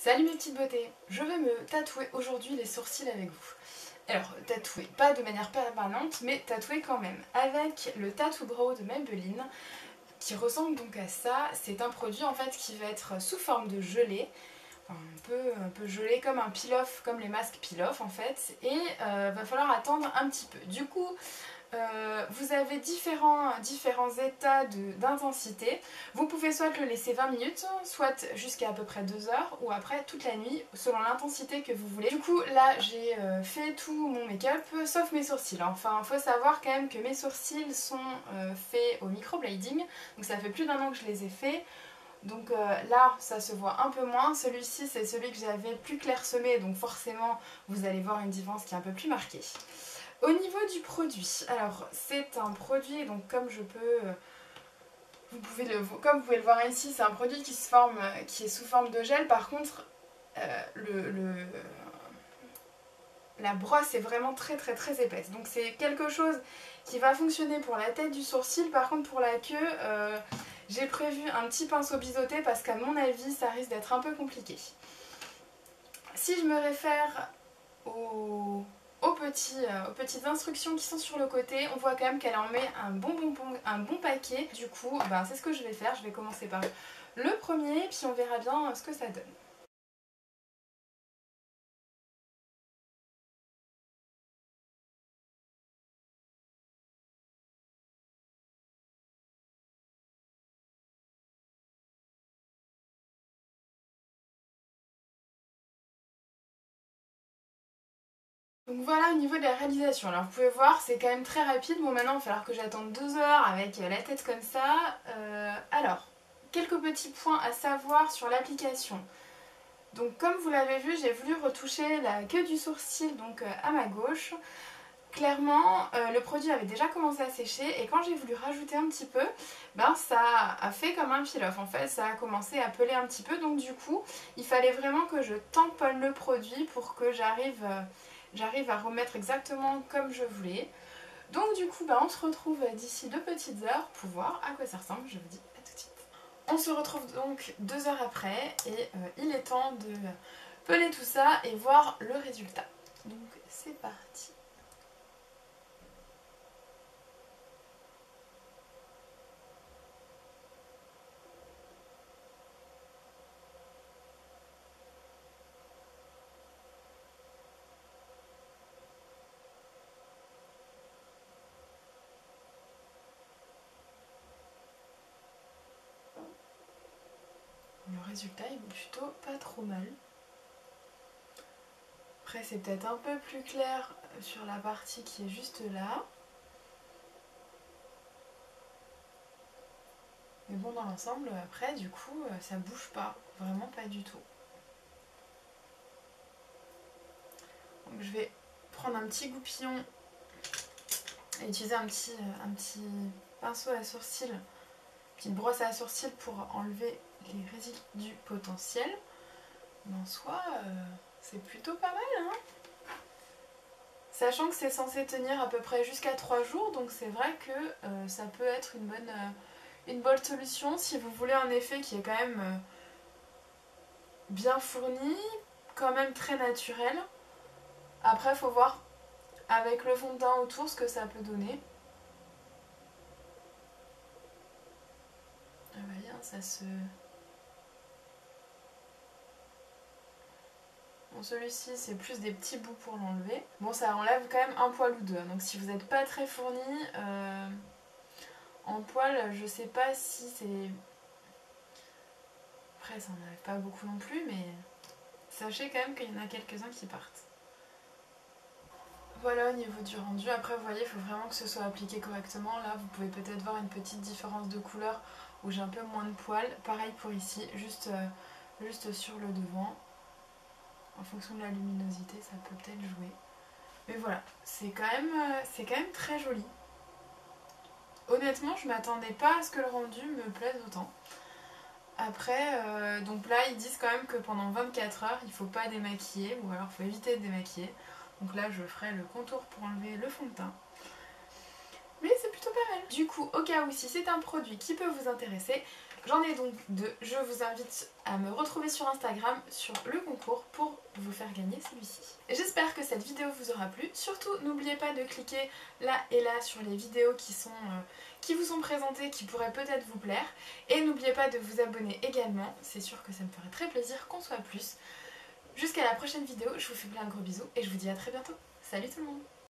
Salut mes petites beautés, je vais me tatouer aujourd'hui les sourcils avec vous. Alors tatouer, pas de manière permanente, mais tatouer quand même, avec le Tattoo Brow de Maybelline, qui ressemble donc à ça. C'est un produit en fait qui va être sous forme de gelée, un peu gelé comme un peel-off, comme les masques peel-off en fait, et va falloir attendre un petit peu. Du coup, vous avez différents états d'intensité. Vous pouvez soit le laisser 20 minutes, soit jusqu'à à peu près 2 heures, ou après toute la nuit, selon l'intensité que vous voulez. Du coup, là, j'ai fait tout mon make-up, sauf mes sourcils. Enfin, il faut savoir quand même que mes sourcils sont faits au microblading, donc ça fait plus d'1 an que je les ai faits. Donc là, ça se voit un peu moins. Celui-ci, c'est celui que j'avais plus clairsemé, donc forcément, vous allez voir une différence qui est un peu plus marquée. Au niveau du produit, alors c'est un produit, donc comme je peux, comme vous pouvez le voir ici, c'est un produit qui est sous forme de gel. Par contre, la brosse est vraiment très épaisse. Donc c'est quelque chose qui va fonctionner pour la tête du sourcil. Par contre pour la queue, j'ai prévu un petit pinceau biseauté parce qu'à mon avis, ça risque d'être un peu compliqué. Si je me réfère aux petites instructions qui sont sur le côté, on voit quand même qu'elle en met un bon paquet. Du coup, c'est ce que je vais faire. Je vais commencer par le premier, puis on verra bien ce que ça donne. Donc voilà au niveau de la réalisation. Alors vous pouvez voir, c'est quand même très rapide. Bon, maintenant il va falloir que j'attende 2 heures avec la tête comme ça. Alors, quelques petits points à savoir sur l'application. Donc comme vous l'avez vu, j'ai voulu retoucher la queue du sourcil donc à ma gauche. Clairement, le produit avait déjà commencé à sécher et quand j'ai voulu rajouter un petit peu, ça a fait comme un peel-off en fait, ça a commencé à peler un petit peu. Donc du coup, il fallait vraiment que je tamponne le produit pour que j'arrive à remettre exactement comme je voulais. Donc du coup, on se retrouve d'ici 2 petites heures pour voir à quoi ça ressemble. Je vous dis à tout de suite. On se retrouve donc 2 heures après et il est temps de peler tout ça et voir le résultat. Donc c'est parti. Le résultat il est plutôt pas trop mal. Après c'est peut-être un peu plus clair sur la partie qui est juste là. Mais bon, dans l'ensemble, après du coup ça bouge pas, vraiment pas du tout. Donc je vais prendre un petit goupillon et utiliser un petit pinceau à sourcils, une petite brosse à sourcils pour enlever les résidus potentiels. Mais en soi, c'est plutôt pas mal, hein. Sachant que c'est censé tenir à peu près jusqu'à 3 jours, donc c'est vrai que ça peut être une bonne solution si vous voulez un effet qui est quand même bien fourni, quand même très naturel. Après, il faut voir avec le fond de teint autour ce que ça peut donner. Ah bah bien, ça se... Bon, celui-ci, c'est plus des petits bouts pour l'enlever. Bon, ça enlève quand même un poil ou deux. Donc si vous n'êtes pas très fourni, en poil, je sais pas si c'est... Après, ça n'enlève pas beaucoup non plus, mais sachez quand même qu'il y en a quelques-uns qui partent. Voilà au niveau du rendu. Après, vous voyez, il faut vraiment que ce soit appliqué correctement. Là, vous pouvez peut-être voir une petite différence de couleur où j'ai un peu moins de poils. Pareil pour ici, juste sur le devant. En fonction de la luminosité, ça peut peut-être jouer. Mais voilà, c'est quand même très joli. Honnêtement, je m'attendais pas à ce que le rendu me plaise autant. Après, donc là, ils disent quand même que pendant 24 heures, il ne faut pas démaquiller, ou alors il faut éviter de démaquiller. Donc là, je ferai le contour pour enlever le fond de teint. Mais c'est plutôt pas mal. Du coup, au cas où si c'est un produit qui peut vous intéresser, J'en ai donc 2. Je vous invite à me retrouver sur Instagram sur le concours pour vous faire gagner celui-ci. J'espère que cette vidéo vous aura plu. Surtout, n'oubliez pas de cliquer là et là sur les vidéos qui vous sont présentées, qui pourraient peut-être vous plaire. Et n'oubliez pas de vous abonner également. C'est sûr que ça me ferait très plaisir qu'on soit plus. Jusqu'à la prochaine vidéo, je vous fais plein de gros bisous et je vous dis à très bientôt. Salut tout le monde!